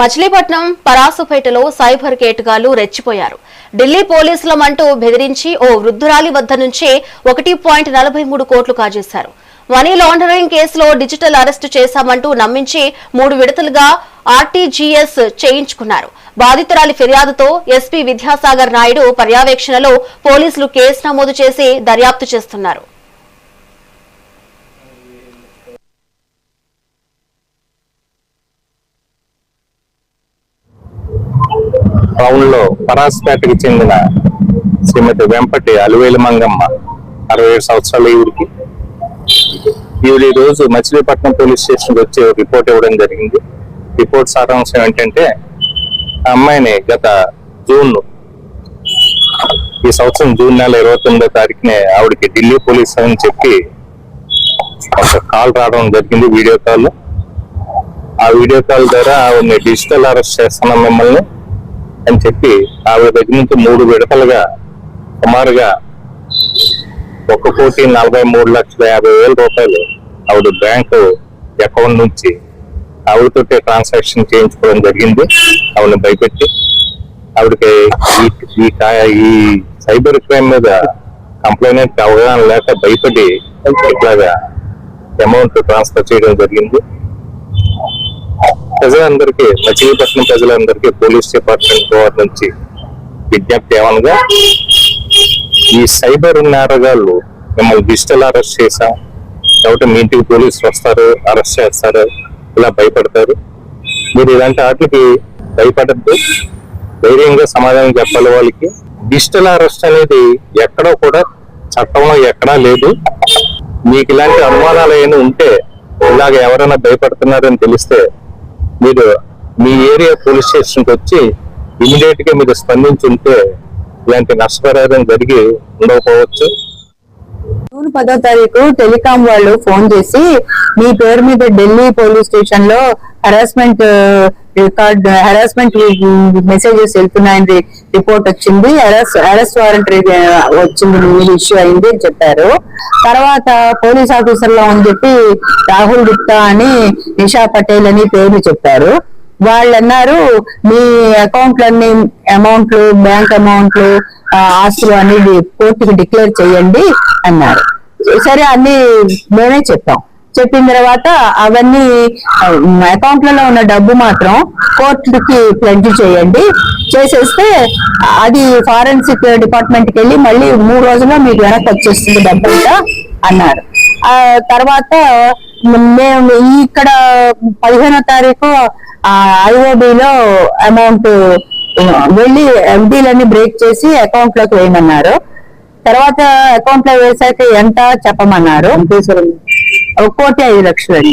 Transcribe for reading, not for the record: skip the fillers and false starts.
Machilipatnam పరాసుపేటలో cyber కేటుగాళ్లు రెచ్చిపోయారు. ఢిల్లీ పోలీసులమంటూ బెదిరించి ఓ వృద్ధురాలి వద్ద నుంచి 1.43 కోట్లు కాజేశారు. మనీ లాండరింగ్ కేసులో డిజిటల్ అరెస్టు చేశామంటూ నమ్మించి 3 విడతలుగా ఆర్టీజీఎస్ చేయించుకున్నారు. బాధితురాలి ఫిర్యాదుతో ఎస్పీ విద్యాసాగర్ నాయుడు పర్యవేక్షణలో పోలీసులు కేసు నమోదు చేసి దర్యాప్తు చేస్తున్నారు. టౌన్ లో పరాసుపేటకు చెందిన శ్రీమతి వెంపటి అలివేలు మంగమ్మ 67 సంవత్సరాల ఈవిడ ఈ రోజు మచిలీపట్నం పోలీస్ స్టేషన్ వచ్చి రిపోర్ట్ ఇవ్వడం జరిగింది. రిపోర్ట్ సారాంశం ఏంటంటే, ఆ అమ్మాయిని గత ఈ సంవత్సరం జూన్ నెల 29వ తారీఖునే ఆవిడకి ఢిల్లీ పోలీస్ అని చెప్పి ఒక కాల్ రావడం జరిగింది, వీడియో కాల్. ఆ వీడియో కాల్ ద్వారా ఆవిడని డిజిటల్ అరెస్ట్ చేస్తున్నాం మిమ్మల్ని అని చెప్పి ఆవిడ దగ్గర నుంచి 3 విడతలుగా సుమారుగా 1,43,50,00,000 రూపాయలు ఆవిడ బ్యాంకు అకౌంట్ నుంచి ఆవిడతో ట్రాన్సాక్షన్ చేయించుకోవడం జరిగింది. ఆవిడని భయపెట్టి ఆవిడకి ఈ సైబర్ క్రైమ్ మీద కంప్లైంట్ అవగాహన లేక భయపడి ఇట్లాగా అమౌంట్ ట్రాన్స్ఫర్ చేయడం జరిగింది. ప్రజలందరికీ, మచిలీపట్నం ప్రజలందరికీ పోలీస్ డిపార్ట్మెంట్ వారి నుంచి విజ్ఞప్తి ఏమనగా, ఈ సైబర్ నేరగాళ్ళు మిమ్మల్ని డిజిటల్ అరెస్ట్ చేశాం కాబట్టి మీ ఇంటికి పోలీసులు వస్తారు, అరెస్ట్ చేస్తారు, ఇలా భయపడతారు. మీరు ఇలాంటి వాటికి భయపడద్దు, ధైర్యంగా సమాధానం చెప్పాలి వాళ్ళకి. డిజిటల్ అరెస్ట్ అనేది ఎక్కడో కూడా చట్టంలో ఎక్కడా లేదు. మీకు ఇలాంటి అనుమానాలు ఏమైనా ఉంటే, ఇలాగ ఎవరైనా భయపడుతున్నారని తెలిస్తే మీరు మీ ఏరియా పోలీస్ స్టేషన్కి వచ్చి ఇమీడియట్ గా మీరు స్పందించుంటే ఇలాంటి నష్టపరిహారం జరిగి ఉండకపోవచ్చు. జూన్ 10వ తారీఖు టెలికాం వాళ్ళు ఫోన్ చేసి, మీ పేరు మీద ఢిల్లీ పోలీస్ స్టేషన్ లో హరాస్మెంట్ మెసేజెస్ వెళ్తున్నాయని రిపోర్ట్ వచ్చింది, అరెస్ట్ వారెంట్ వచ్చింది, ఇష్యూ అయింది అని చెప్పారు. తర్వాత పోలీస్ ఆఫీసర్ లో అని చెప్పి రాహుల్ గుప్తా అని, నిషా పటేల్ అని పేర్లు చెప్పారు. వాళ్ళు అన్నారు, మీ అకౌంట్లన్నీ అమౌంట్లు, బ్యాంక్ అమౌంట్లు, ఆస్తులు అన్ని కోర్టుకి డిక్లేర్ చేయండి అన్నారు. సరే, అన్ని మేమే చెప్పాం. చెప్పిన తర్వాత అవన్నీ అకౌంట్లలో ఉన్న డబ్బు మాత్రం కోర్టుకి ప్లెడ్జ్ చేయండి, చేసేస్తే అది ఫారెన్సిక్ డిపార్ట్మెంట్ కి వెళ్ళి మళ్ళీ 3 రోజుల్లో మీకు వెనక్కి వచ్చేస్తుంది డబ్బంతా అన్నారు. తర్వాత మేము ఇక్కడ 15వ తారీఖు ఐఓబిలో అమౌంట్ వెళ్ళి ఎండీలన్నీ బ్రేక్ చేసి అకౌంట్ లోకి వేయమన్నారు. తర్వాత అకౌంట్ లో వేసాక ఎంత చెప్పమన్నారు. 1,05,00,000 అండి.